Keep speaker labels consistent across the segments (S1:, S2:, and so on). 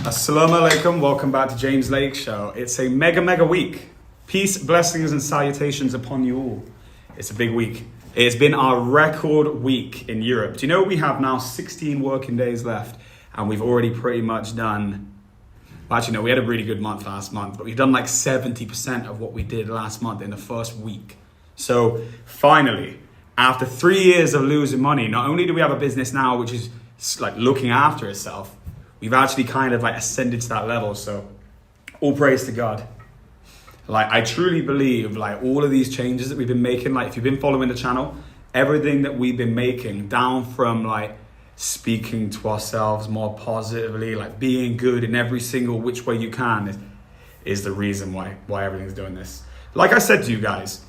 S1: Assalamu alaikum, welcome back to James Lake Show. It's a mega week. Peace, blessings and salutations upon you all. It's a big week. It's been our record week in Europe. Do you know we have now 16 working days left and we've already pretty much done, well, actually no, we had a really good month last month, but we've done like 70% of what we did last month in the first week. So finally, after 3 years of losing money, not only do we have a business now which is like looking after itself, we've actually kind of like ascended to that level. So all praise to God. Like I truly believe like all of these changes that we've been making, like if you've been following the channel, everything that we've been making down from like speaking to ourselves more positively, like being good in every single which way you can is the reason why everything's doing this. Like I said to you guys,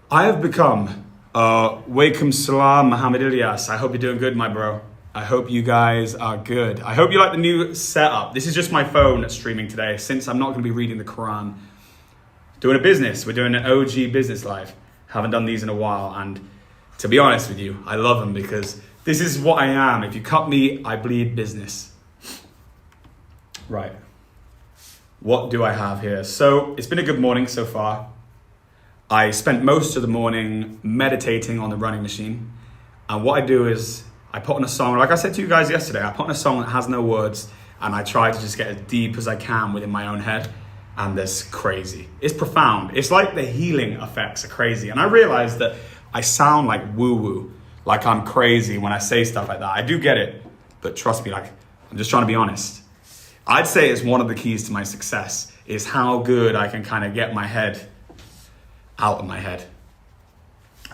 S1: I have become Walaikum Salam Muhammad Ilyas. I hope you're doing good, my bro. I hope you guys are good. I hope you like the new setup. This is just my phone streaming today since I'm not going to be reading the Quran. Doing a business. We're doing an OG business live. Haven't done these in a while. And to be honest with you, I love them because this is what I am. If you cut me, I bleed business. Right. What do I have here? So it's been a good morning so far. I spent most of the morning meditating on the running machine. And what I do is I put on a song, like I said to you guys yesterday, I put on a song that has no words and I try to just get as deep as I can within my own head. And that's crazy. It's profound. It's like the healing effects are crazy. And I realized that I sound like woo-woo, like I'm crazy when I say stuff like that. I do get it, but trust me, like I'm just trying to be honest. I'd say it's one of the keys to my success is how good I can kind of get my head out of my head.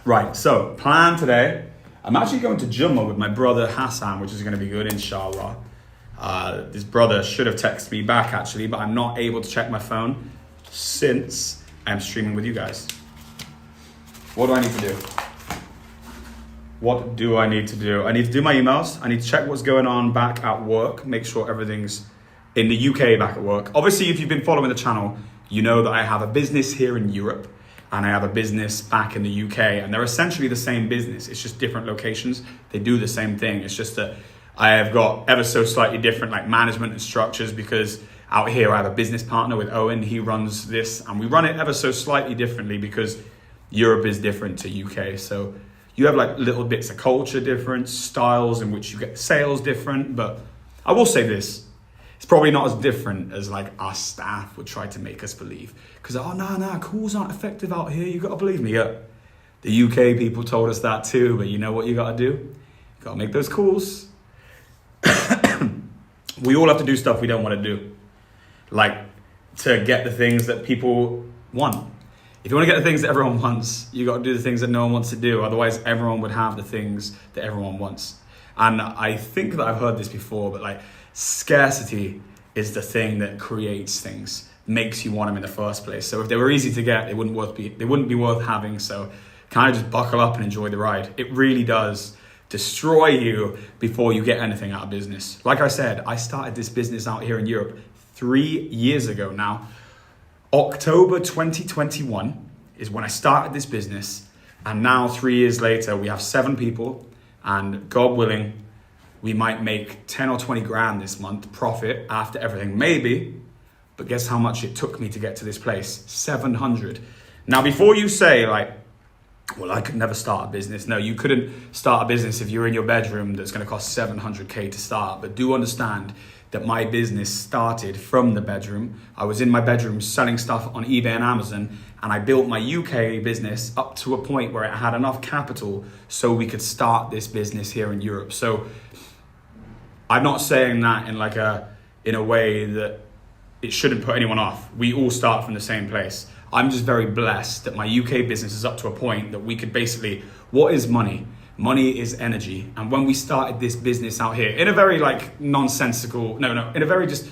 S1: Right, so plan today. I'm actually going to Jummah with my brother Hassan, which is going to be good, inshallah. This brother should have texted me back actually, but I'm not able to check my phone since I'm streaming with you guys. What do I need to do? What do I need to do? I need to do my emails. I need to check what's going on back at work, make sure everything's in the UK back at work. Obviously, if you've been following the channel, you know that I have a business here in Europe. And I have a business back in the UK and they're essentially the same business. It's just different locations. They do the same thing. It's just that I have got ever so slightly different like management and structures because out here I have a business partner with Owen. He runs this and we run it ever so slightly differently because Europe is different to UK. So you have like little bits of culture difference, styles in which you get sales different. But I will say this. It's probably not as different as like our staff would try to make us believe. Because, calls aren't effective out here. You got to believe me. Yeah. The UK people told us that too. But you know what you got to do? You got to make those calls. We all have to do stuff we don't want to do. Like to get the things that people want. If you want to get the things that everyone wants, you got to do the things that no one wants to do. Otherwise, everyone would have the things that everyone wants. And I think that I've heard this before, but like, scarcity is the thing that creates things, makes you want them in the first place. So if they were easy to get, they wouldn't be worth having. So kind of just buckle up and enjoy the ride. It really does destroy you before you get anything out of business. Like I said, I started this business out here in Europe 3 years ago now. October 2021 is when I started this business. And now 3 years later, we have 7 people and God willing, we might make 10 or 20 grand this month profit after everything, maybe. But guess how much it took me to get to this place? 700. Now, before you say like, well, I could never start a business. No, you couldn't start a business if you're in your bedroom that's going to cost 700K to start. But do understand that my business started from the bedroom. I was in my bedroom selling stuff on eBay and Amazon. And I built my UK business up to a point where it had enough capital so we could start this business here in Europe. So I'm not saying that in a way that it shouldn't put anyone off. We all start from the same place. I'm just very blessed that my UK business is up to a point that we could basically, what is money? Money is energy. And when we started this business out here, in a very like nonsensical, in a very just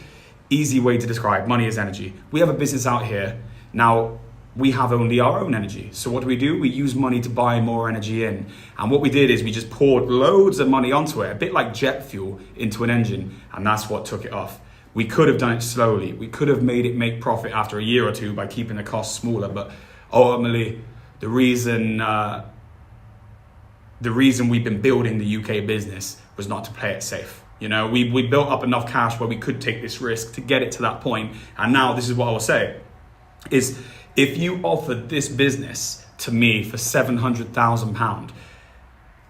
S1: easy way to describe, money is energy. We have a business out here. Now, we have only our own energy. So what do? We use money to buy more energy in. And what we did is we just poured loads of money onto it, a bit like jet fuel into an engine. And that's what took it off. We could have done it slowly. We could have made it make profit after a year or two by keeping the costs smaller. But ultimately, the reason we've been building the UK business was not to play it safe. You know, we built up enough cash where we could take this risk to get it to that point. And now this is what I will say, is if you offered this business to me for £700,000,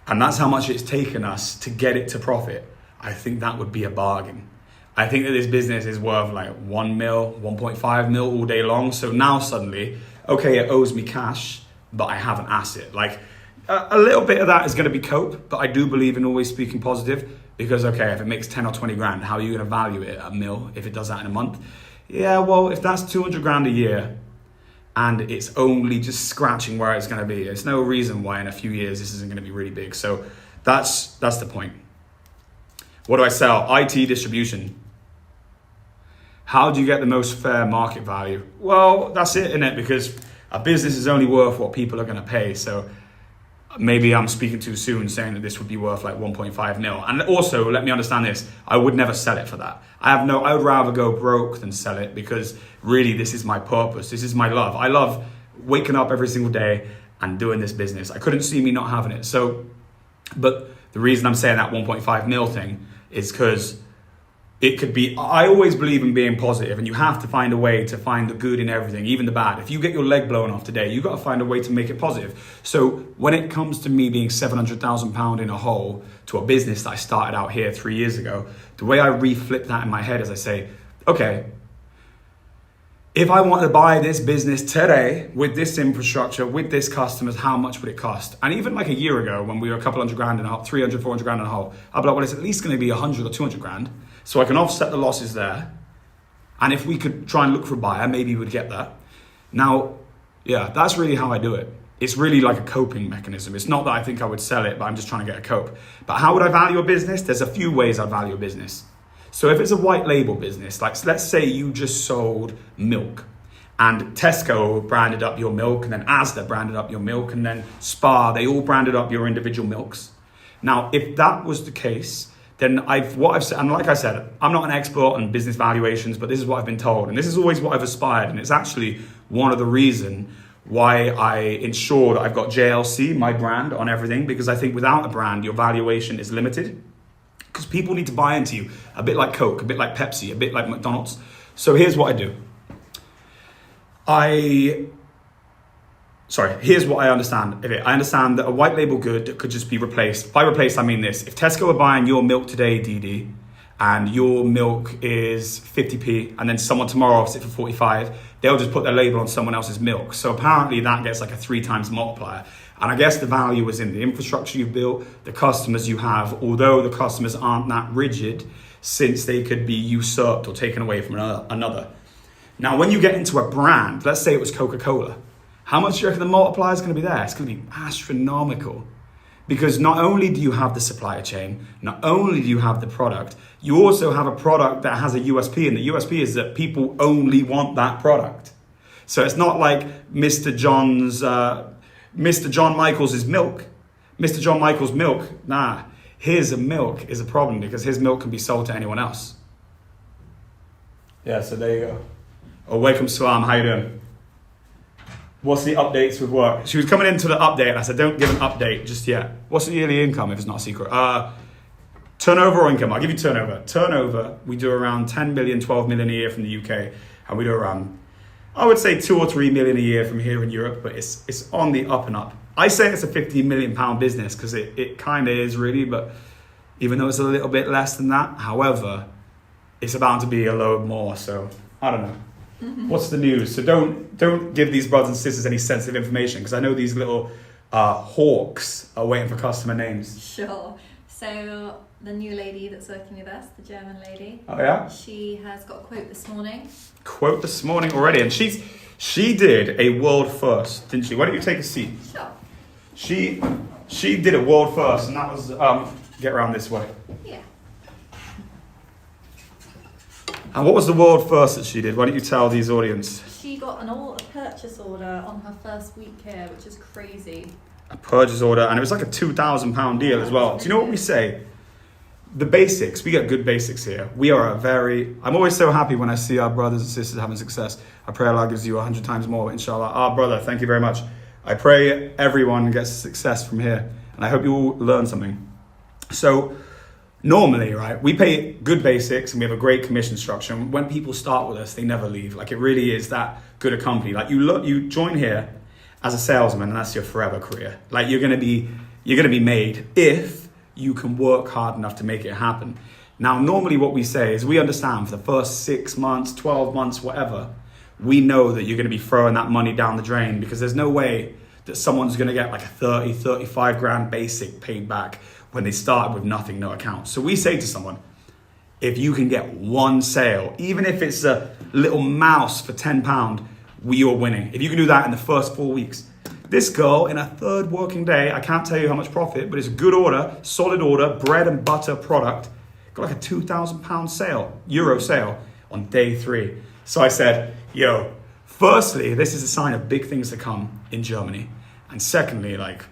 S1: and that's how much it's taken us to get it to profit, I think that would be a bargain. I think that this business is worth like 1 mil, 1.5 mil all day long. So now suddenly, okay, it owes me cash, but I have an asset. Like a little bit of that is going to be cope, but I do believe in always speaking positive, because okay, if it makes 10 or 20 grand, how are you going to value it at a mil if it does that in a month? Yeah, well, if that's 200 grand a year and it's only just scratching where it's going to be, there's no reason why in a few years this isn't going to be really big. So that's the point. What do I sell? IT distribution. How do you get the most fair market value? Well, that's it, innit? Because a business is only worth what people are going to pay. So maybe I'm speaking too soon saying that this would be worth like 1.5 mil. And also, let me understand this. I would never sell it for that. I would rather go broke than sell it, because really this is my purpose. This is my love. I love waking up every single day and doing this business. I couldn't see me not having it. So, but the reason I'm saying that 1.5 mil thing is because it could be, I always believe in being positive, and you have to find a way to find the good in everything, even the bad. If you get your leg blown off today, you've got to find a way to make it positive. So when it comes to me being £700,000 in a hole to a business that I started out here 3 years ago, the way I reflip that in my head is I say, okay, if I wanted to buy this business today with this infrastructure, with this customers, how much would it cost? And even like a year ago when we were a couple hundred grand in a hole, 300, 400 grand in a hole, I'd be like, well, it's at least going to be 100 or 200 grand. So I can offset the losses there. And if we could try and look for a buyer, maybe we'd get that. Now, yeah, that's really how I do it. It's really like a coping mechanism. It's not that I think I would sell it, but I'm just trying to get a cope. But how would I value a business? There's a few ways I value a business. So if it's a white label business, like so let's say you just sold milk and Tesco branded up your milk, and then Asda branded up your milk, and then Spar, they all branded up your individual milks. Now, if that was the case, then what I've said, and like I said, I'm not an expert on business valuations, but this is what I've been told. And this is always what I've aspired. And it's actually one of the reasons why I ensure that I've got JLC, my brand, on everything, because I think without a brand, your valuation is limited. Because people need to buy into you, a bit like Coke, a bit like Pepsi, a bit like McDonald's. So here's what I do. Here's what I understand. Okay, I understand that a white label good could just be replaced. By replaced, I mean this. If Tesco are buying your milk today, DD, and your milk is 50p, and then someone tomorrow offers it for 45, they'll just put their label on someone else's milk. So apparently that gets like a 3 times multiplier. And I guess the value is in the infrastructure you've built, the customers you have, although the customers aren't that rigid, since they could be usurped or taken away from another. Now, when you get into a brand, let's say it was Coca-Cola, how much do you reckon the multiplier is going to be there? It's going to be astronomical. Because not only do you have the supply chain, not only do you have the product, you also have a product that has a USP, and the USP is that people only want that product. So it's not like Mr. John Michaels' milk. Mr. John Michaels' milk, nah, his milk is a problem because his milk can be sold to anyone else. Yeah, so there you go. Oh, welcome, Salam, how you doing? What's the updates with work? She was coming into the update and I said, don't give an update just yet. What's the yearly income if it's not a secret? Turnover or income? I'll give you turnover. Turnover, we do around 10 million, 12 million a year from the UK. And we do around, I would say 2 or 3 million a year from here in Europe, but it's on the up and up. I say it's a 15 million pound business because it kind of is really, but even though it's a little bit less than that, however, it's about to be a load more. So I don't know. What's the news? So don't give these brothers and sisters any sensitive information because I know these little hawks are waiting for customer names.
S2: Sure. So the new lady that's working with us, the German lady.
S1: Oh yeah?
S2: She has got a quote this morning.
S1: Quote this morning already. And she did a world first, didn't she? Why don't you take a seat?
S2: Sure.
S1: She did a world first, and that was, get around this way.
S2: Yeah.
S1: And what was the world first that she did? Why don't you tell these audience?
S2: She got a purchase order on her first week here, which is crazy.
S1: A purchase order, and it was like a £2,000 deal as well. Do you know what we say? The basics, we get good basics here. I'm always so happy when I see our brothers and sisters having success. I pray Allah gives you 100 times more, inshallah. Our brother, thank you very much. I pray everyone gets success from here, and I hope you all learn something. So, normally, right, we pay good basics and we have a great commission structure. And when people start with us, they never leave. Like, it really is that good a company. Like, you join here as a salesman, and that's your forever career. Like, you're gonna be made if you can work hard enough to make it happen. Now, normally what we say is we understand for the first 6 months, 12 months, whatever, we know that you're gonna be throwing that money down the drain, because there's no way that someone's gonna get like a 30, 35 grand basic paid back when they start with nothing, no account. So we say to someone, if you can get one sale, even if it's a little mouse for £10, you're winning. If you can do that in the first 4 weeks. This girl, in her third working day, I can't tell you how much profit, but it's a good order, solid order, bread and butter product, got like a £2,000 sale, euro sale on day 3. So I said, yo, firstly, this is a sign of big things to come in Germany. And secondly, like,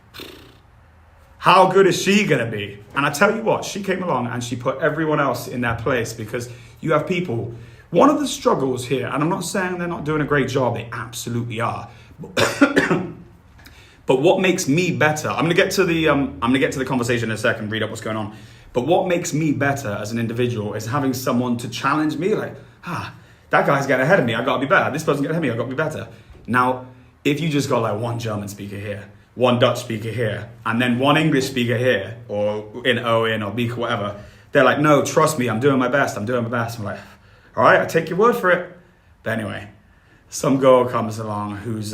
S1: how good is she gonna be? And I tell you what, she came along and she put everyone else in their place, because you have people. One of the struggles here, and I'm not saying they're not doing a great job, they absolutely are. But what makes me better, I'm gonna get to the conversation in a second, read up what's going on. But what makes me better as an individual is having someone to challenge me, like, that guy's getting ahead of me, I gotta be better. This person's getting ahead of me, I gotta be better. Now, if you just got like one German speaker here, one Dutch speaker here, and then one English speaker here, or in Owen or Beak or whatever, they're like, no, trust me, I'm doing my best. I'm like, all right, I take your word for it. But anyway, some girl comes along who's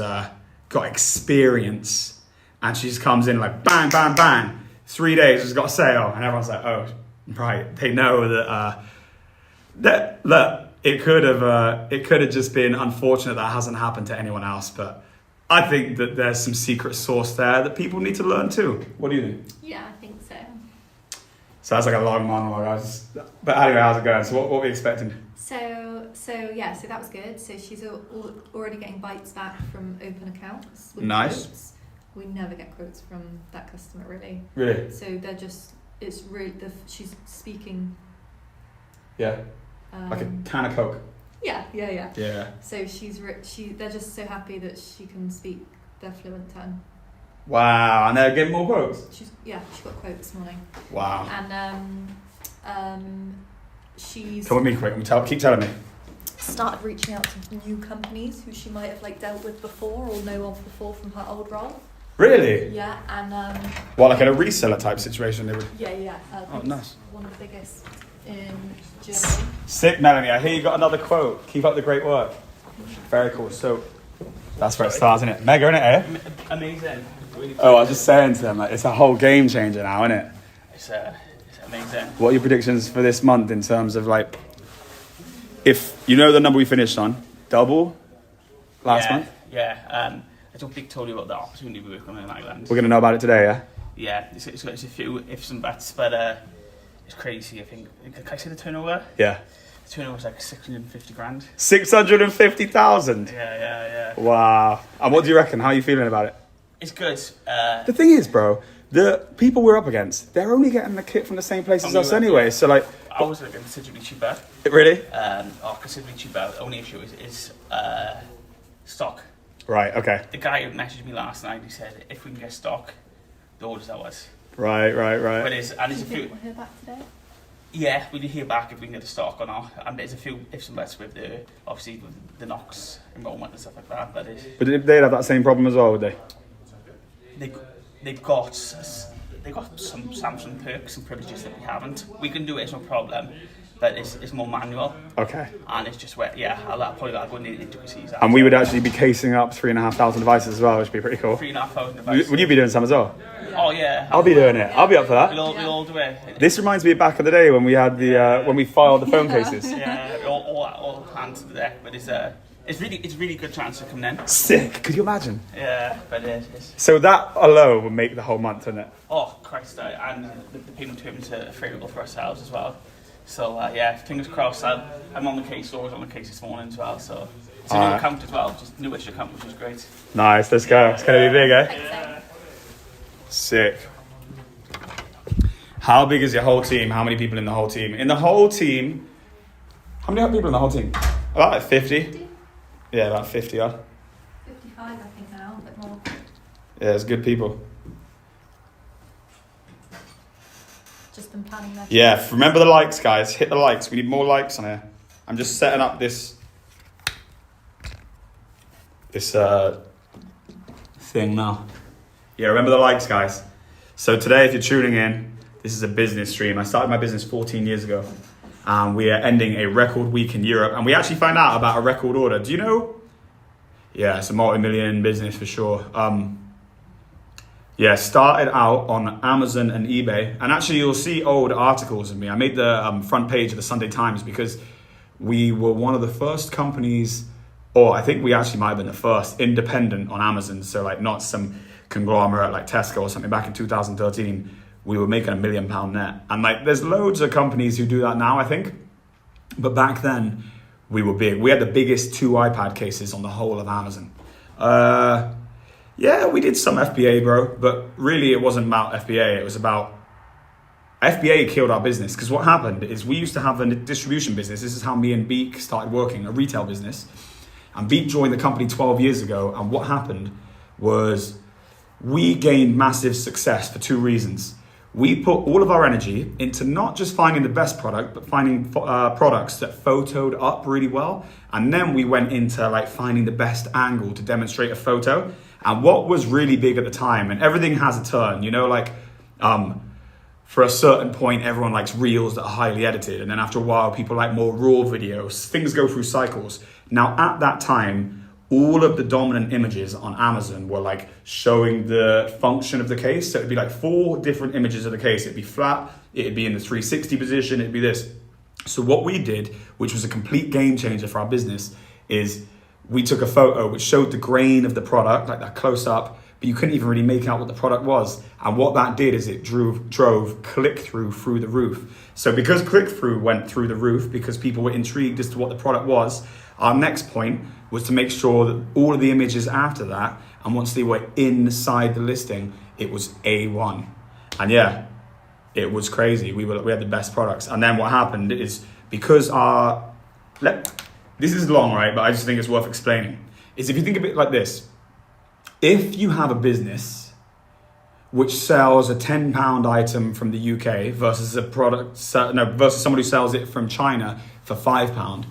S1: got experience, and she just comes in like bang, bang, bang. 3 days, she's got a sale, and everyone's like, oh, right. They know that it could have just been unfortunate that hasn't happened to anyone else, but I think that there's some secret sauce there that people need to learn too. What do you think?
S2: Yeah, I think so.
S1: So that's like a long monologue. But anyway, how's it going? So what are we expecting?
S2: So that was good. So she's already getting bites back from open accounts. With
S1: Nice.
S2: Quotes. We never get quotes from that customer, really.
S1: Really?
S2: So it's really, she's speaking.
S1: Yeah. Like a can of Coke.
S2: Yeah.
S1: Yeah.
S2: So they're just so happy that she can speak their fluent tongue.
S1: Wow, and they're getting more quotes?
S2: She got a quote this morning.
S1: Wow.
S2: And she's...
S1: Come with me quick, keep telling me.
S2: Started reaching out to new companies who she might have like dealt with before or know of before from her old role.
S1: Really?
S2: Yeah, and...
S1: Well, like in a reseller type situation, they would...
S2: Yeah.
S1: Oh, nice.
S2: One of the biggest in Germany.
S1: Sick, Melanie. I hear you got another quote. Keep up the great work. Very cool. So, that's where it starts, isn't it? Mega, isn't it, eh?
S3: Amazing. Really
S1: Oh, I was just saying to them, like, it's a whole game changer now, isn't it?
S3: It's amazing.
S1: What are your predictions for this month in terms of, like, if you know the number we finished on, double last month?
S3: Yeah. I don't think told you about the opportunity we work on in Ireland.
S1: We're going to know about it today, yeah?
S3: Yeah, it's a few ifs and buts, but it's crazy. I think, can I say the turnover?
S1: Yeah.
S3: The turnover's like 650 grand.
S1: 650,000?
S3: Yeah.
S1: Wow. And what do you reckon? How are you feeling about it?
S3: It's good.
S1: The thing is, bro, the people we're up against, they're only getting the kit from the same place as us anyway. So, like...
S3: I was looking considerably cheaper.
S1: Really?
S3: Considerably cheaper. The only issue is stock.
S1: Right, okay.
S3: The guy who messaged me last night, he said, if we can get stock, the order's ours.
S1: Right.
S3: But there's a
S2: Do you
S3: few...
S2: think we'll hear back today?
S3: Yeah, we did hear back if we can get the stock or not. And there's a few ifs and buts with obviously with the Knox enrollment and stuff like that. But
S1: they'd have that same problem as well, would they?
S3: they've got some Samsung perks and privileges that we haven't. We can do it, it's no problem. But it's more manual.
S1: Okay.
S3: And it's just where, I'll probably go into the intricacies.
S1: And we would actually be casing up 3,500 devices as well, which would be pretty cool.
S3: 3,500 devices.
S1: Would you be doing some as well?
S3: Oh, yeah.
S1: I'll be doing it. I'll be up for that.
S3: We'll all do it.
S1: This reminds me of back in the day when we had when we filed the phone cases.
S3: Yeah, all hands to the deck. But it's really good chance of coming in.
S1: Sick. Could you imagine?
S3: Yeah, but it's...
S1: So that alone would make the whole month, wouldn't it?
S3: Oh, Christ. And the payment terms are favourable for ourselves as well. So, fingers crossed. I'm on the case, always on the case this morning as well. So it's a new account as well, just new issue account, which is great.
S1: Nice, let's go. It's going to be big, eh?
S2: Yeah.
S1: Sick. How big is your whole team? How many people in the whole team? In the whole team, how many people in the whole team? About like 50? Yeah, about 50 odd.
S2: 55, I think now, a bit more.
S1: Yeah, it's good people.
S2: just been planning their
S1: Yeah, remember the likes, guys. Hit the likes. We need more likes on here. I'm just setting up this thing now. Yeah, remember the likes, guys. So today, if you're tuning in, this is a business stream. I started my business 14 years ago. We are ending a record week in Europe. And we actually found out about a record order. Do you know? Yeah, it's a multi-million business for sure. Yeah, started out on Amazon and eBay. And actually, you'll see old articles of me. I made the front page of the Sunday Times because we were one of the first companies, or I think we actually might have been the first, independent on Amazon. So like not some conglomerate like Tesco or something. Back in 2013, we were making £1 million net. And like there's loads of companies who do that now, I think. But back then, we were big. We had the biggest 2 iPad cases on the whole of Amazon. Yeah, we did some FBA, bro. But really, it wasn't about FBA. It was about... FBA killed our business. Because what happened is we used to have a distribution business. This is how me and Beak started working, a retail business. And Beak joined the company 12 years ago. And what happened was we gained massive success for 2 reasons. We put all of our energy into not just finding the best product, but finding products that photoed up really well. And then we went into like finding the best angle to demonstrate a photo. And what was really big at the time, and everything has a turn, you know, like for a certain point, everyone likes reels that are highly edited. And then after a while, people like more raw videos. Things go through cycles. Now, at that time, all of the dominant images on Amazon were like showing the function of the case. So it'd be like 4 different images of the case. It'd be flat, it'd be in the 360 position, it'd be this. So what we did, which was a complete game changer for our business, is we took a photo which showed the grain of the product, like that close up, but you couldn't even really make out what the product was. And what that did is it drove click-through through the roof. So because click-through went through the roof, because people were intrigued as to what the product was, our next point was to make sure that all of the images after that, and once they were inside the listing, it was A1. And yeah, it was crazy. We had the best products. And then what happened is because this is long, right? But I just think it's worth explaining. Is if you think of it like this, if you have a business which sells a £10 item from the UK versus versus somebody who sells it from China for £5,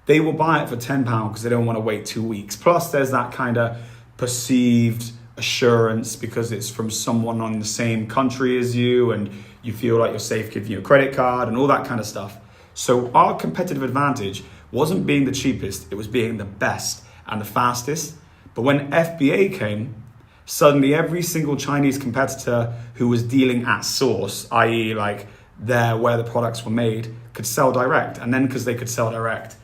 S1: they will buy it for £10 because they don't want to wait 2 weeks. Plus, there's that kind of perceived assurance because it's from someone on the same country as you, and you feel like you're safe giving you a credit card and all that kind of stuff. So our competitive advantage wasn't being the cheapest, it was being the best and the fastest. But when FBA came, suddenly every single Chinese competitor who was dealing at source, i.e. like where the products were made, could sell direct. And then because they could sell direct,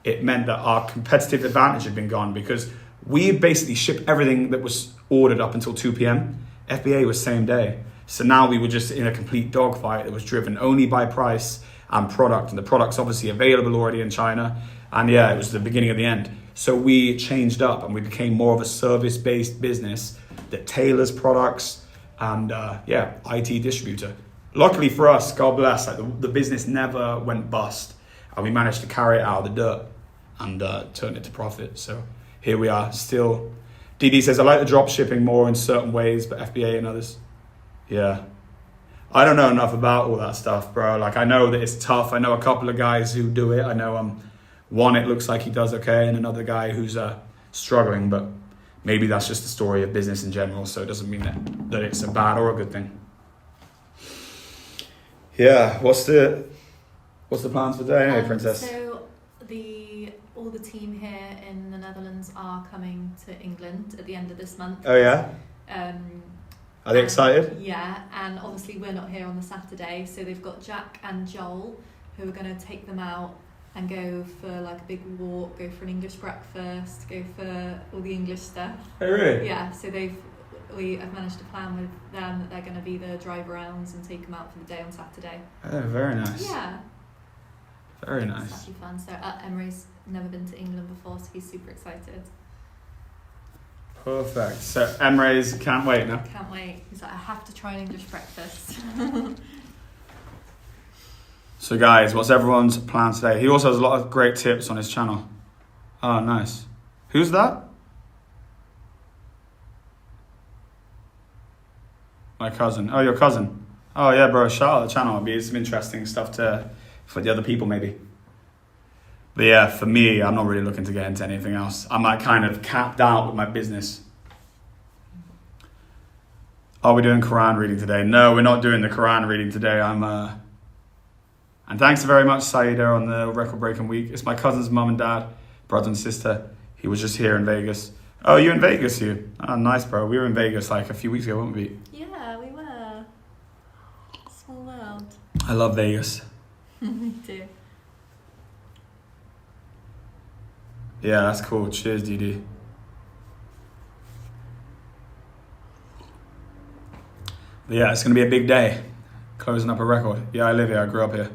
S1: it meant that our competitive advantage had been gone because we basically shipped everything that was ordered up until 2 p.m. FBA was same day. So now we were just in a complete dogfight that was driven only by price and product. And the product's obviously available already in China. And yeah, it was the beginning of the end. So we changed up and we became more of a service-based business that tailors products and IT distributor. Luckily for us, God bless, like the business never went bust. And we managed to carry it out of the dirt and turn it to profit. So here we are still. DD says, I like the drop shipping more in certain ways, but FBA and others. Yeah. I don't know enough about all that stuff, bro. Like, I know that it's tough. I know a couple of guys who do it. I know one, it looks like he does okay, and another guy who's struggling, but maybe that's just the story of business in general, so it doesn't mean that it's a bad or a good thing. Yeah, what's the plans for today, anyway, Princess?
S2: So all the team here in the Netherlands are coming to England at the end of this month.
S1: Oh yeah? Are they excited?
S2: Yeah, and obviously we're not here on the Saturday, so they've got Jack and Joel who are going to take them out and go for like a big walk, go for an English breakfast, go for all the English stuff.
S1: Oh really?
S2: Yeah, so I've managed to plan with them that they're going to be the drive arounds and take them out for the day on Saturday.
S1: Oh, very nice.
S2: Yeah.
S1: Very nice.
S2: It's actually fun. So Emery's never been to England before, so he's super excited.
S1: Perfect. So Emre's can't wait now.
S2: Can't wait. He's like, I have to try an English breakfast.
S1: So guys, what's everyone's plan today? He also has a lot of great tips on his channel. Oh, nice. Who's that? My cousin. Oh, your cousin. Oh yeah, bro. Shout out the channel. It'd be some interesting stuff for the other people maybe. But yeah, for me, I'm not really looking to get into anything else. I'm like kind of capped out with my business. Are we doing Quran reading today? No, we're not doing the Quran reading today. And thanks very much, Saida, on the record breaking week. It's my cousin's mum and dad, brother and sister. He was just here in Vegas. Oh, you in Vegas, you? Oh, nice, bro. We were in Vegas like a few weeks ago, weren't we?
S2: Yeah, we were. Small world.
S1: I love Vegas.
S2: Me too.
S1: Yeah, that's cool. Cheers, DD. But yeah, it's going to be a big day. Closing up a record. Yeah, I live here. I grew up here.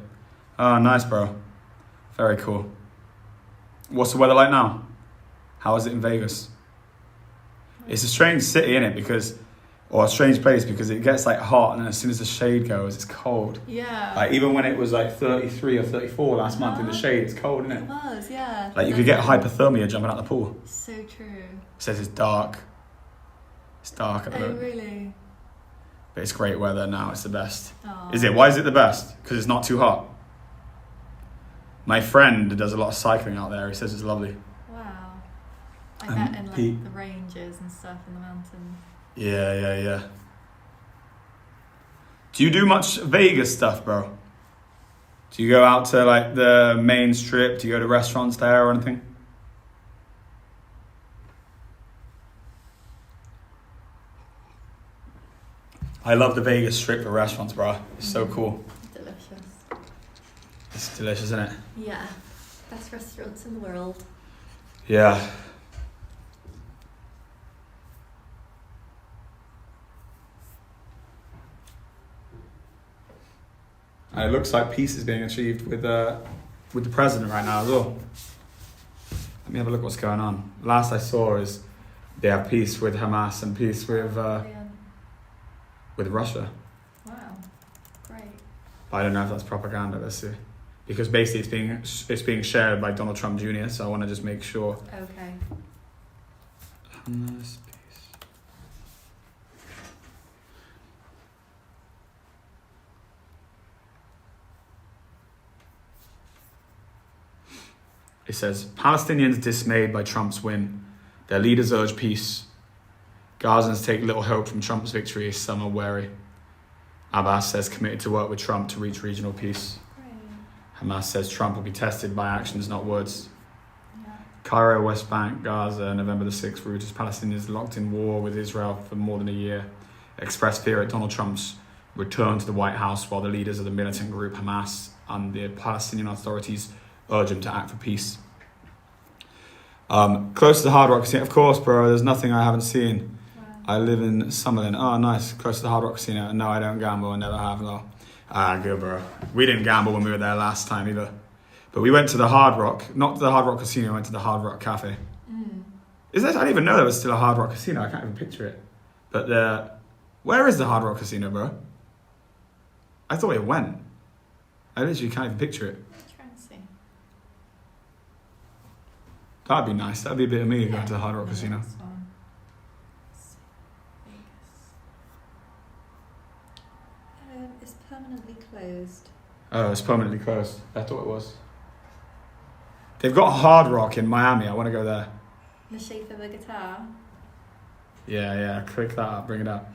S1: Oh, nice, bro. Very cool. What's the weather like now? How is it in Vegas? It's a strange city, innit? Or a strange place because it gets like hot and then as soon as the shade goes, it's cold.
S2: Yeah.
S1: Like even when it was like 33 or 34 last month in the shade, it's cold, isn't
S2: It
S1: it?
S2: was, yeah.
S1: Like you could get hypothermia jumping out the pool.
S2: So true.
S1: It says it's dark. It's dark at the
S2: Oh,
S1: moment.
S2: really?
S1: But it's great weather now, it's the best.
S2: Oh.
S1: Is it? Why is it the best? Because it's not too hot. My friend does a lot of cycling out there. He says it's lovely.
S2: Wow. I bet in like
S1: Pete.
S2: the ranges and stuff in the mountains.
S1: Yeah. Do you do much Vegas stuff, bro? Do you go out to like the main strip? Do you go to restaurants there or anything? I love the Vegas strip for restaurants, bro. It's so cool.
S2: Delicious.
S1: It's delicious, isn't it?
S2: Yeah. Best restaurants in the world.
S1: Yeah. And it looks like peace is being achieved with the president right now as well. Let me have a look what's going on. Last I saw is they have peace with Hamas and peace with
S2: Brilliant.
S1: Russia.
S2: Wow. Great.
S1: But I don't know if that's propaganda. Let's see, because basically it's being shared by Donald Trump Jr. So I want to just make sure.
S2: Okay.
S1: Hamas peace. It says, Palestinians dismayed by Trump's win. Their leaders urge peace. Gazans take little hope from Trump's victory. Some are wary. Abbas says committed to work with Trump to reach regional peace.
S2: Great.
S1: Hamas says Trump will be tested by actions, not words.
S2: Yeah.
S1: Cairo, West Bank, Gaza, November the 6th, Reuters Palestinians locked in war with Israel for more than a year. Expressed fear at Donald Trump's return to the White House while the leaders of the militant group Hamas and the Palestinian authorities urge him to act for peace. Close to the Hard Rock Casino, of course, bro. There's nothing I haven't seen.
S2: Wow.
S1: I live in Summerlin. Oh, nice. Close to the Hard Rock Casino. No, I don't gamble. I never have, no. Good, bro. We didn't gamble when we were there last time either. But we went to the Hard Rock, not to the Hard Rock Casino, we went to the Hard Rock Cafe. Is that? I didn't even know there was still a Hard Rock Casino. I can't even picture it. But where is the Hard Rock Casino, bro? I thought it went. I literally can't even picture it.
S2: Try and see.
S1: That'd be nice. That'd be a bit of me going to the Hard Rock
S2: Yeah,
S1: Casino.
S2: that's fine. Vegas. It's permanently closed.
S1: Oh, it's permanently closed. I thought it was. They've got Hard Rock in Miami. I want to go there.
S2: The shape of a guitar.
S1: Yeah. Click that up. Bring it up.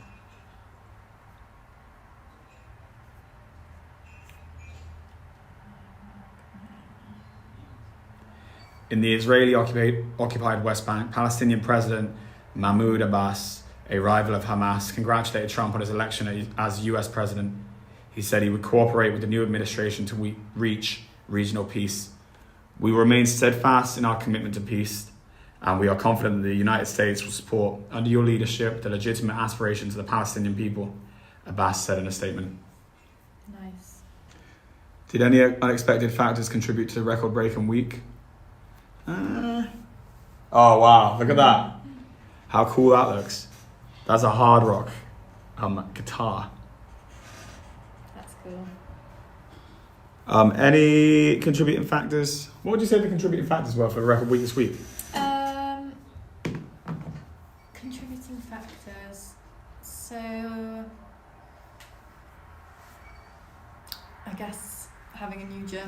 S1: In the Israeli-occupied West Bank, Palestinian President Mahmoud Abbas, a rival of Hamas, congratulated Trump on his election as US president. He said he would cooperate with the new administration to reach regional peace. We remain steadfast in our commitment to peace, and we are confident that the United States will support, under your leadership, the legitimate aspirations of the Palestinian people, Abbas said in a statement.
S2: Nice.
S1: Did any unexpected factors contribute to the record-breaking week? Oh, wow. Look at that. How cool that looks. That's a Hard Rock guitar.
S2: That's cool.
S1: Any contributing factors? What would you say the contributing factors were for the record week this week?
S2: Contributing factors. So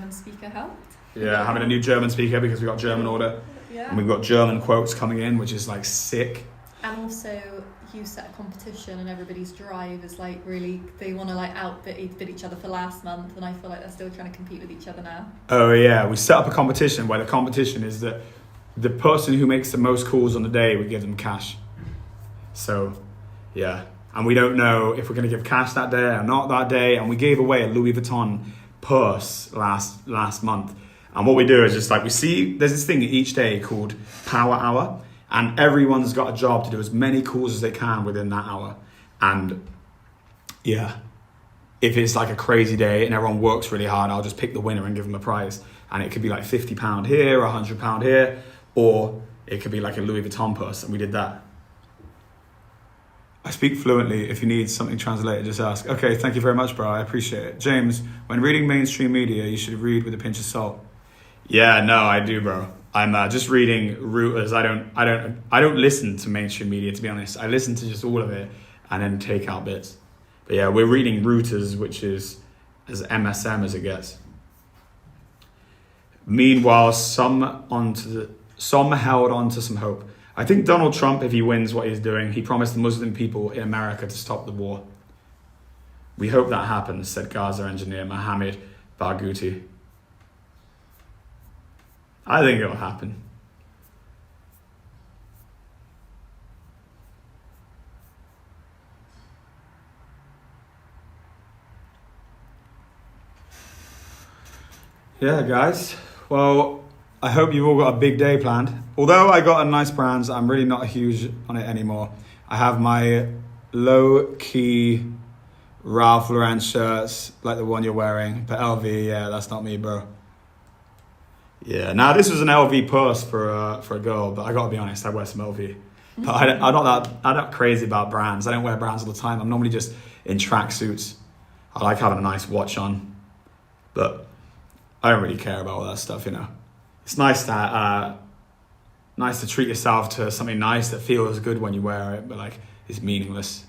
S2: German speaker helped.
S1: Yeah, having a new German speaker because we got German order.
S2: Yeah.
S1: And we've got German quotes coming in, which is like sick.
S2: And also, you set a competition, and everybody's drive is like really, they want to like outbid each other for last month, and I feel like they're still trying to compete with each other now.
S1: Oh yeah, we set up a competition where the competition is that the person who makes the most calls on the day, we give them cash. So, yeah. And we don't know if we're going to give cash that day or not that day. And we gave away a Louis Vuitton purse last month. And what we do is just like, there's this thing each day called Power Hour. And everyone's got a job to do as many calls as they can within that hour. And yeah, if it's like a crazy day and everyone works really hard, I'll just pick the winner and give them a prize. And it could be like £50 here or £100 here, or it could be like a Louis Vuitton purse. And we did that. I speak fluently. If you need something translated, just ask. Okay, thank you very much, bro. I appreciate it. James, when reading mainstream media, you should read with a pinch of salt. Yeah, no, I do, bro. I'm just reading Reuters. I don't listen to mainstream media, to be honest. I listen to just all of it and then take out bits. But yeah, we're reading Reuters, which is as MSM as it gets. Meanwhile, some held on to some hope. I think Donald Trump, if he wins what he's doing, he promised the Muslim people in America to stop the war. We hope that happens, said Gaza engineer Mohammed Barghouti. I think it'll happen. Yeah, guys. Well, I hope you've all got a big day planned. Although I got a nice brand, I'm really not huge on it anymore. I have my low-key Ralph Lauren shirts, like the one you're wearing. But LV, yeah, that's not me, bro. Yeah, now this was an LV purse for a girl, but I gotta be honest, I wear some LV. But I'm not crazy about brands. I don't wear brands all the time. I'm normally just in tracksuits. I like having a nice watch on, but I don't really care about all that stuff, you know. It's nice to treat yourself to something nice that feels good when you wear it, but like it's meaningless.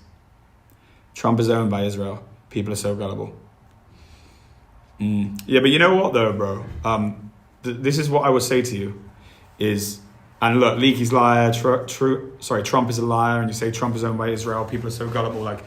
S1: Trump is owned by Israel. People are so gullible. Yeah, but you know what though, bro? This is what I would say to you is, and look, Leaky's liar, Trump is a liar, and you say Trump is owned by Israel, people are so gullible. Like,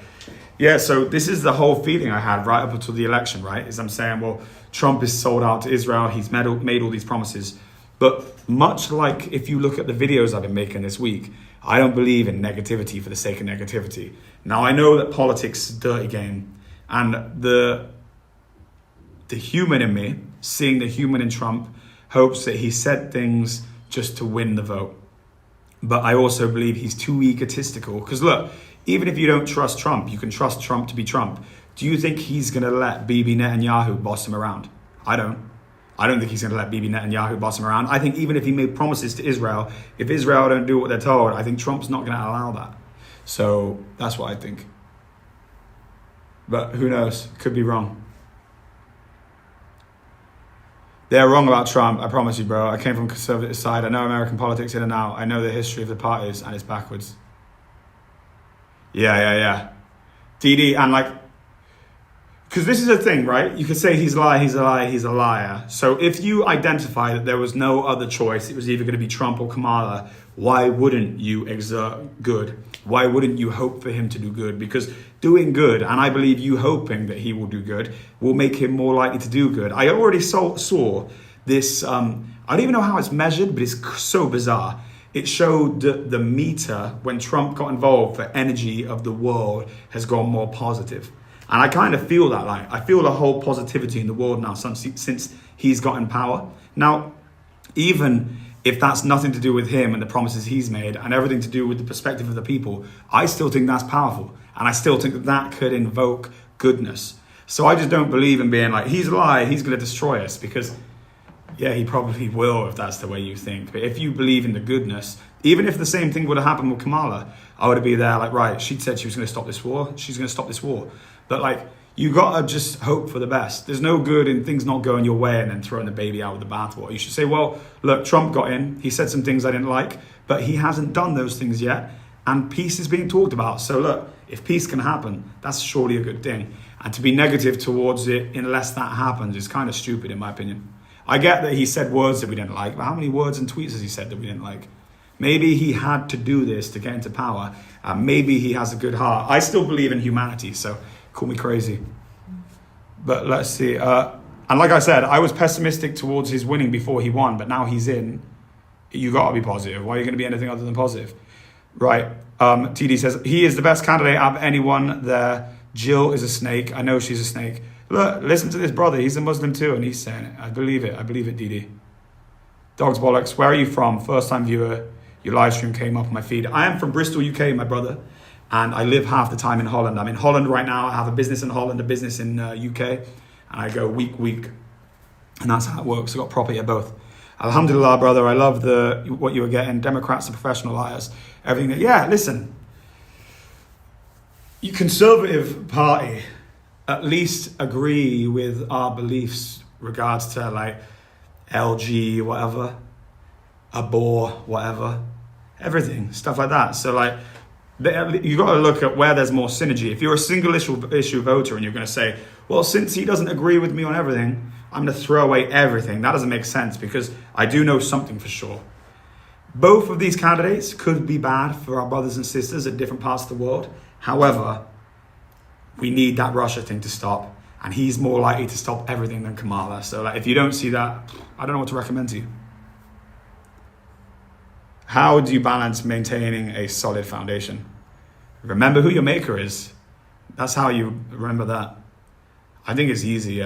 S1: yeah, so this is the whole feeling I had right up until the election, right? Is I'm saying, well, Trump is sold out to Israel, he's made all these promises. But much like if you look at the videos I've been making this week, I don't believe in negativity for the sake of negativity. Now, I know that politics is a dirty game, and the human in me, seeing the human in Trump, hopes that he said things just to win the vote. But I also believe he's too egotistical. Because look, even if you don't trust Trump, you can trust Trump to be Trump. Do you think he's going to let Bibi Netanyahu boss him around? I don't think he's going to let Bibi Netanyahu boss him around. I think even if he made promises to Israel, if Israel don't do what they're told, I think Trump's not going to allow that. So that's what I think. But who knows? Could be wrong. They're wrong about Trump, I promise you, bro. I came from conservative side. I know American politics in and out. I know the history of the parties, and it's backwards. Yeah. DD, and like, because this is a thing, right? You could say he's a liar. So if you identify that there was no other choice, it was either going to be Trump or Kamala, why wouldn't you exert good? Why wouldn't you hope for him to do good? Because doing good, and I believe you hoping that he will do good, will make him more likely to do good. I already saw this, I don't even know how it's measured, but it's so bizarre. It showed that the meter, when Trump got involved, for energy of the world has gone more positive. And I kind of feel that, like, I feel the whole positivity in the world now since he's got in power. Now, even if that's nothing to do with him and the promises he's made and everything to do with the perspective of the people, I still think that's powerful. And I still think that could invoke goodness. So I just don't believe in being like, he's a liar, he's going to destroy us. Because, yeah, he probably will if that's the way you think. But if you believe in the goodness, even if the same thing would have happened with Kamala, I would be there like, right, she said she was going to stop this war. She's going to stop this war. But like, you got to just hope for the best. There's no good in things not going your way and then throwing the baby out with the bathwater. You should say, well, look, Trump got in. He said some things I didn't like, but he hasn't done those things yet. and peace is being talked about. So look, if peace can happen, that's surely a good thing. And to be negative towards it unless that happens is kind of stupid in my opinion. I get that he said words that we didn't like, but how many words and tweets has he said that we didn't like? Maybe he had to do this to get into power. Maybe he has a good heart. I still believe in humanity, so call me crazy. But let's see. And like I said, I was pessimistic towards his winning before he won, but now he's in. You got to be positive. Why are you going to be anything other than positive? Right. TD says, he is the best candidate out of anyone there. Jill is a snake. I know she's a snake. Look, listen to this brother. He's a Muslim too, and he's saying it. I believe it. I believe it, DD. Dogs Bollocks, where are you from? First time viewer. Your live stream came up on my feed. I am from Bristol, UK, my brother. And I live half the time in Holland. I'm in Holland right now. I have a business in Holland, a business in UK. And I go week. And that's how it works. I got property at both. Alhamdulillah, brother. I love what you were getting. Democrats are professional liars. Everything. Yeah, listen. You Conservative Party at least agree with our beliefs regards to like LG, whatever, abor, whatever, everything, stuff like that. So like, you got to look at where there's more synergy. If you're a single issue voter and you're going to say, well, since he doesn't agree with me on everything, I'm going to throw away everything. That doesn't make sense because I do know something for sure. Both of these candidates could be bad for our brothers and sisters at different parts of the world. However, we need that Russia thing to stop. And he's more likely to stop everything than Kamala. So like, if you don't see that, I don't know what to recommend to you. How do you balance maintaining a solid foundation? Remember who your maker is. That's how you remember that. I think it's easy.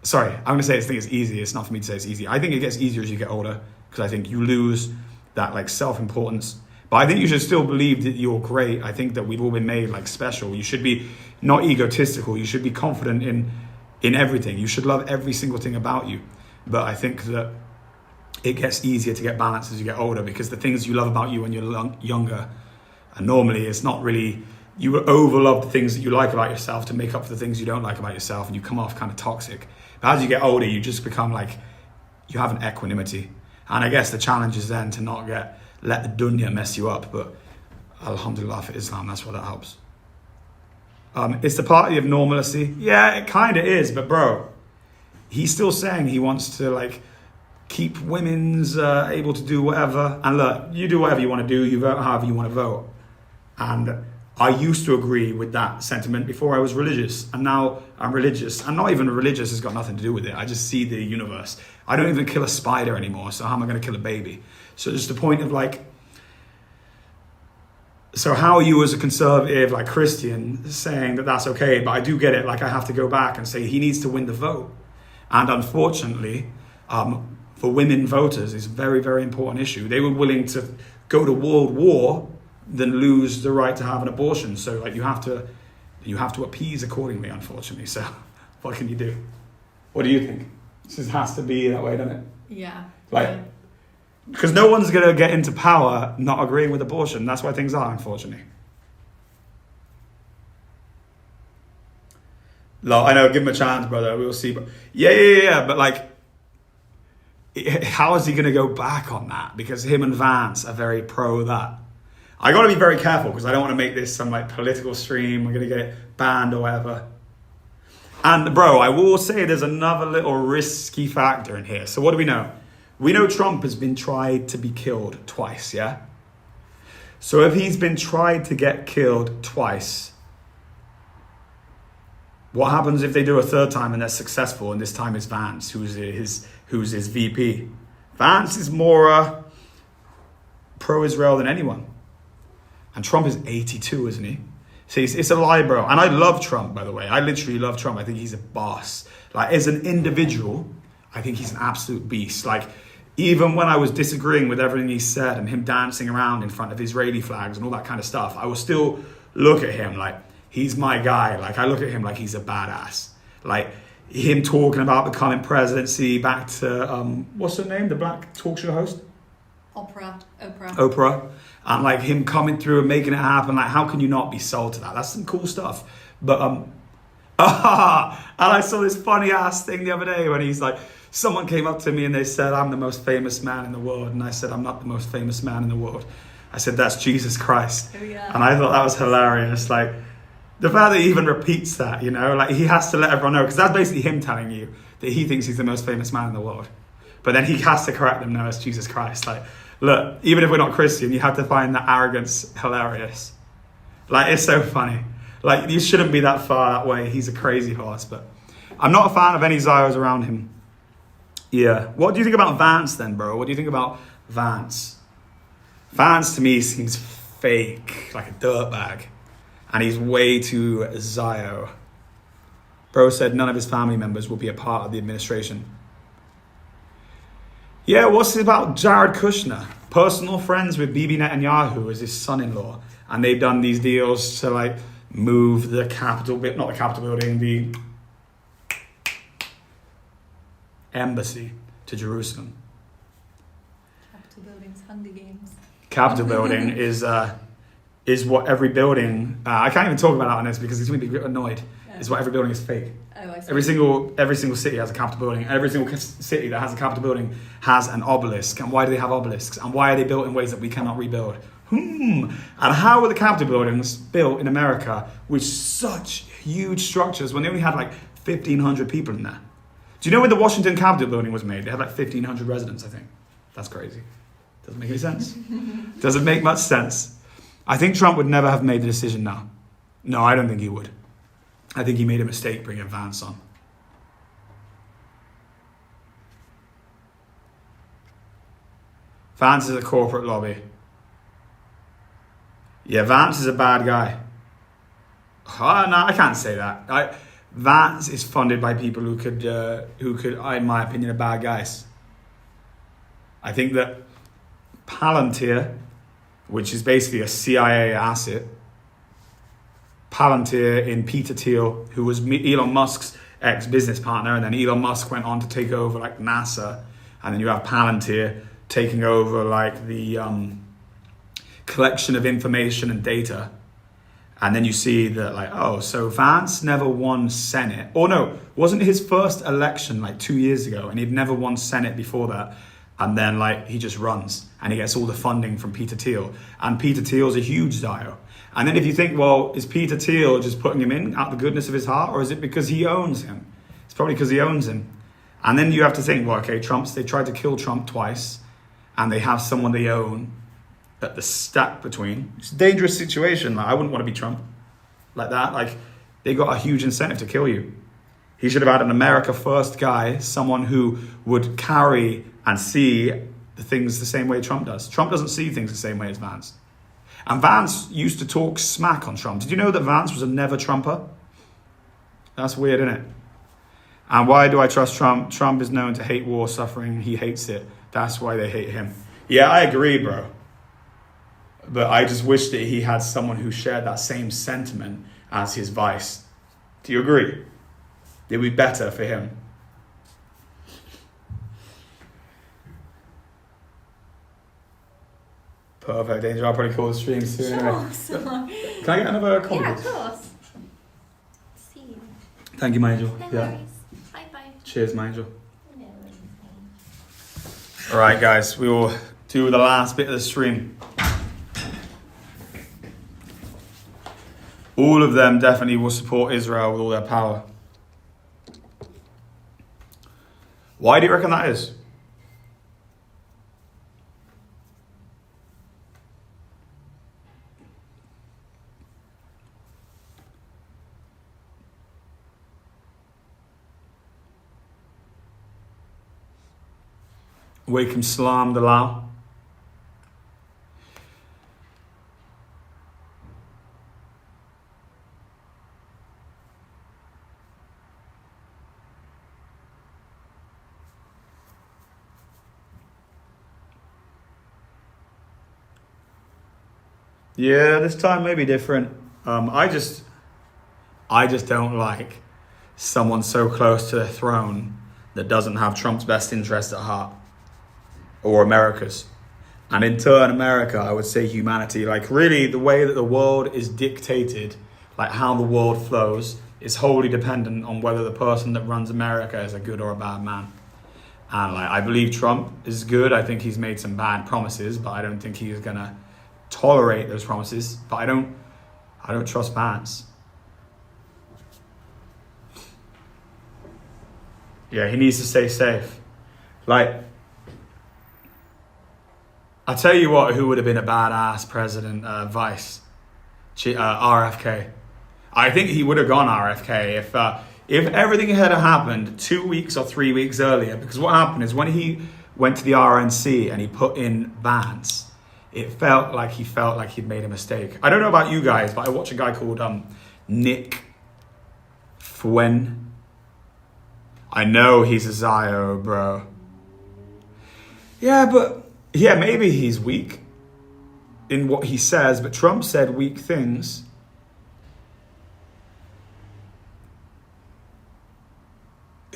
S1: Sorry, I'm going to say I think it's easy. It's not for me to say it's easy. I think it gets easier as you get older because I think you lose that like self-importance. But I think you should still believe that you're great. I think that we've all been made like special. You should be not egotistical. You should be confident in everything. You should love every single thing about you. But I think that it gets easier to get balanced as you get older because the things you love about you when you're younger, and normally it's not really, you overlove the things that you like about yourself to make up for the things you don't like about yourself, and you come off kind of toxic. But as you get older, you just become like, you have an equanimity. And I guess the challenge is then to not let the dunya mess you up. But alhamdulillah for Islam, that's what that helps. It's the party of normalcy. Yeah, it kind of is, but bro, he's still saying he wants to like keep women's able to do whatever. And look, you do whatever you want to do. You vote however you want to vote. And I used to agree with that sentiment before I was religious. And now I'm religious. And not even religious has got nothing to do with it. I just see the universe. I don't even kill a spider anymore. So how am I going to kill a baby? So just the point of like, so how are you as a conservative, like Christian, saying that that's okay? But I do get it. Like I have to go back and say he needs to win the vote. And unfortunately, for women voters, it's a very, very important issue. They were willing to go to world war than lose the right to have an abortion. So like you have to appease accordingly, unfortunately. So what can you do? What do you think? This just has to be that way, doesn't it?
S2: Yeah.
S1: Like, because no one's going to get into power not agreeing with abortion. That's why things are, unfortunately. I know, give him a chance, brother. We'll see. But yeah. But like, how is he going to go back on that? Because him and Vance are very pro that. I got to be very careful because I don't want to make this some like political stream. We're going to get banned or whatever. And bro, I will say there's another little risky factor in here. So what do we know? We know Trump has been tried to be killed twice, yeah? So if he's been tried to get killed twice, what happens if they do a third time and they're successful and this time it's Vance who's his VP? Vance is more pro-Israel than anyone. And Trump is 82, isn't he? See, it's a lie, bro. And I love Trump, by the way. I literally love Trump. I think he's a boss. Like, as an individual, I think he's an absolute beast. Like, even when I was disagreeing with everything he said and him dancing around in front of Israeli flags and all that kind of stuff, I will still look at him like, he's my guy. Like, I look at him like he's a badass. Like, him talking about becoming presidency back to, what's her name? The black talk show host? Oprah. And like him coming through and making it happen. Like, how can you not be sold to that? That's some cool stuff. But, and I saw this funny ass thing the other day when he's like, someone came up to me and they said, I'm the most famous man in the world. And I said, I'm not the most famous man in the world. I said, that's Jesus Christ.
S2: Oh, yeah.
S1: And I thought that was hilarious. Like, the fact that he even repeats that, you know, like he has to let everyone know, because that's basically him telling you that he thinks he's the most famous man in the world. But then he has to correct them, no, it's Jesus Christ. Like, look, even if we're not Christian, you have to find that arrogance hilarious. Like, it's so funny. Like, you shouldn't be that far that way. He's a crazy horse, but I'm not a fan of any Zios around him. Yeah. What do you think about Vance then, bro? What do you think about Vance? Vance to me seems fake, like a dirtbag. And he's way too Zio. Bro said none of his family members will be a part of the administration. Yeah, what's it about Jared Kushner? Personal friends with Bibi Netanyahu as his son-in-law. And they've done these deals to like move the Capitol, not the Capitol building, the embassy to Jerusalem.
S2: Capitol Building's Hunger Games.
S1: Capitol building is what every building, I can't even talk about that on this because he's going to be annoyed, is what every building is fake.
S2: Oh, I see.
S1: Every single city has a Capitol building. Every single city that has a Capitol building has an obelisk. And why do they have obelisks? And why are they built in ways that we cannot rebuild? And how were the Capitol buildings built in America with such huge structures when they only had like 1,500 people in there? Do you know when the Washington Capitol building was made? They had like 1,500 residents, I think. That's crazy. Doesn't make any sense. Doesn't make much sense. I think Trump would never have made the decision now. No, I don't think he would. I think he made a mistake bringing Vance on. Vance is a corporate lobby. Yeah, Vance is a bad guy. Oh, no, I can't say that. Vance is funded by people who could, in my opinion, are bad guys. I think that Palantir, which is basically a CIA asset, Palantir in Peter Thiel, who was Elon Musk's ex-business partner, and then Elon Musk went on to take over like NASA, and then you have Palantir taking over like the collection of information and data, and then you see that like, oh, so Vance never won Senate, or no, wasn't his first election like 2 years ago, and he'd never won Senate before that, and then like he just runs and he gets all the funding from Peter Thiel, and Peter Thiel's a huge Zio. And then if you think, well, is Peter Thiel just putting him in out of the goodness of his heart, or is it because he owns him? It's probably because he owns him. And then you have to think, well, okay, they tried to kill Trump twice, and they have someone they own at the stack between. It's a dangerous situation. Like, I wouldn't want to be Trump like that. Like, they got a huge incentive to kill you. He should have had an America first guy, someone who would carry and see the things the same way Trump does. Trump doesn't see things the same way as Vance. And Vance used to talk smack on Trump. Did you know that Vance was a never Trumper? That's weird, isn't it? And why do I trust Trump? Trump is known to hate war, suffering. He hates it. That's why they hate him. Yeah, I agree, bro. But I just wish that he had someone who shared that same sentiment as his vice. Do you agree? It would be better for him. Perfect, Angel. I'll probably call the stream soon.
S2: Sure, so...
S1: Can I get another copy?
S2: Yeah, of course. See you.
S1: Thank you, my angel.
S2: No
S1: Yeah.
S2: worries. Bye-bye.
S1: Cheers, my angel.
S2: No worries.
S1: All right, guys. We will do the last bit of the stream. All of them definitely will support Israel with all their power. Why do you reckon that is? Walaikum salam, Dalal. Yeah, this time may be different. I just don't like someone so close to the throne that doesn't have Trump's best interest at heart, or America's. And in turn, America, I would say humanity. Like, really, the way that the world is dictated, like how the world flows, is wholly dependent on whether the person that runs America is a good or a bad man. And like, I believe Trump is good. I think he's made some bad promises, but I don't think he's gonna tolerate those promises, but I don't trust Vance. Yeah, he needs to stay safe. Like, I tell you what, who would have been a badass president, Vice, RFK. I think he would have gone RFK if everything had happened 2 weeks or 3 weeks earlier. Because what happened is when he went to the RNC and he put in Vance, it felt like he'd made a mistake. I don't know about you guys, but I watch a guy called Nick Fuen. I know he's a Zio, bro. Yeah, maybe he's weak in what he says, but Trump said weak things.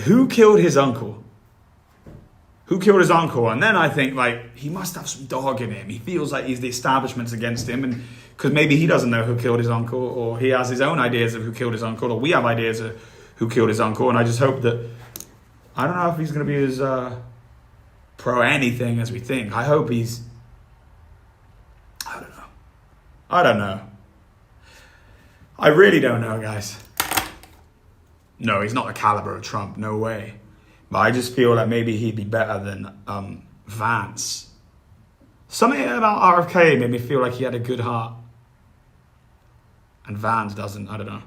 S1: Who killed his uncle? And then I think, like, he must have some dog in him. He feels like the establishment's against him, and because maybe he doesn't know who killed his uncle, or he has his own ideas of who killed his uncle, or we have ideas of who killed his uncle. And I just hope that, I don't know if he's going to be as pro anything as we think. I hope he's, I don't know. I really don't know, guys. No, he's not the caliber of Trump. No way. But I just feel like maybe he'd be better than Vance. Something about RFK made me feel like he had a good heart. And Vance doesn't. I don't know.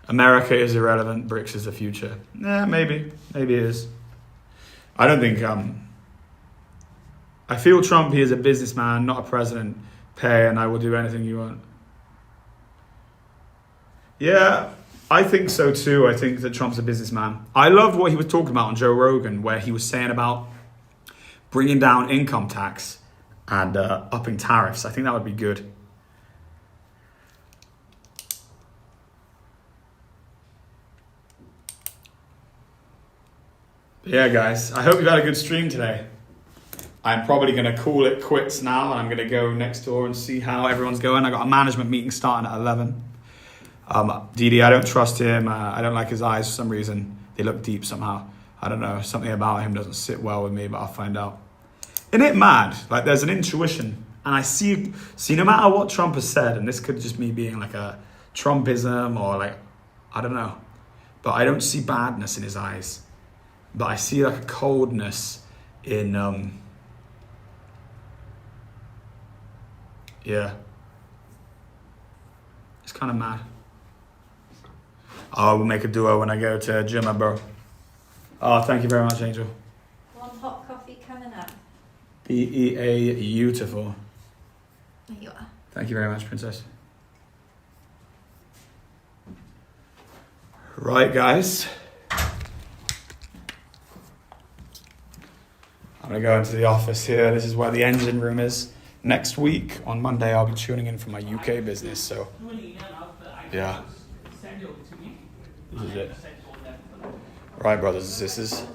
S1: America is irrelevant. BRICS is the future. Yeah, maybe. Maybe it is. I don't think... I feel Trump, he is a businessman, not a president. Pay and I will do anything you want. Yeah, I think so too. I think that Trump's a businessman. I loved what he was talking about on Joe Rogan, where he was saying about bringing down income tax and upping tariffs. I think that would be good. Yeah, guys, I hope you've had a good stream today. I'm probably going to call it quits now, and I'm going to go next door and see how everyone's going. I got a management meeting starting at 11. Didi, I don't trust him. I don't like his eyes for some reason. They look deep somehow. I don't know. Something about him doesn't sit well with me, but I'll find out. Isn't it mad? Like, there's an intuition. And I see no matter what Trump has said, and this could just me being like a Trumpism or like, I don't know. But I don't see badness in his eyes. But I see like a coldness in, yeah. It's kind of mad. Oh, we'll make a duo when I go to Jimma, bro. Oh, thank you very much, Angel.
S2: One hot coffee coming up.
S1: BEA, beautiful.
S2: There you are.
S1: Thank you very much, Princess. Right, guys. I'm going to go into the office here. This is where the engine room is. Next week, on Monday, I'll be tuning in for my UK business, so yeah. This is it. Right, brothers and sisters.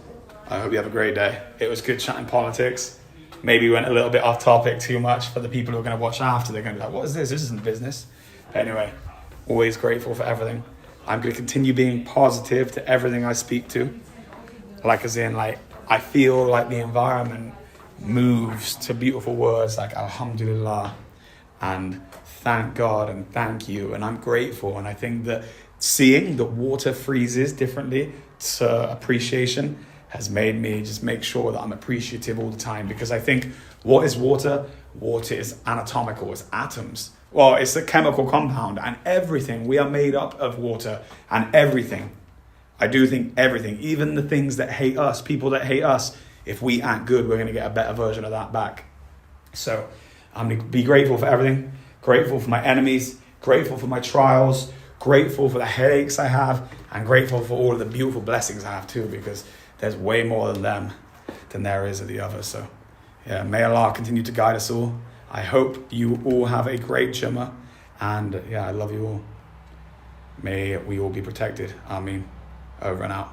S1: I hope you have a great day. It was good chatting politics. Maybe we went a little bit off topic too much for the people who are going to watch after. They're going to be like, what is this? This isn't business. Anyway, always grateful for everything. I'm going to continue being positive to everything I speak to. Like as in, like, I feel like the environment moves to beautiful words like Alhamdulillah and thank God and thank you. And I'm grateful. And I think that seeing the water freezes differently to appreciation has made me just make sure that I'm appreciative all the time, because I think, what is water? Water is anatomical, it's atoms. Well, it's a chemical compound, and everything, we are made up of water, and everything. I do think everything, even the things that hate us, people that hate us, if we act good, we're going to get a better version of that back. So I'm going to be grateful for everything, grateful for my enemies, grateful for my trials, grateful for the headaches I have, and grateful for all of the beautiful blessings I have too, because there's way more than them than there is of the others. So yeah, may Allah continue to guide us all. I hope you all have a great Jummah, and yeah, I love you all. May we all be protected. Ameen. Over and out.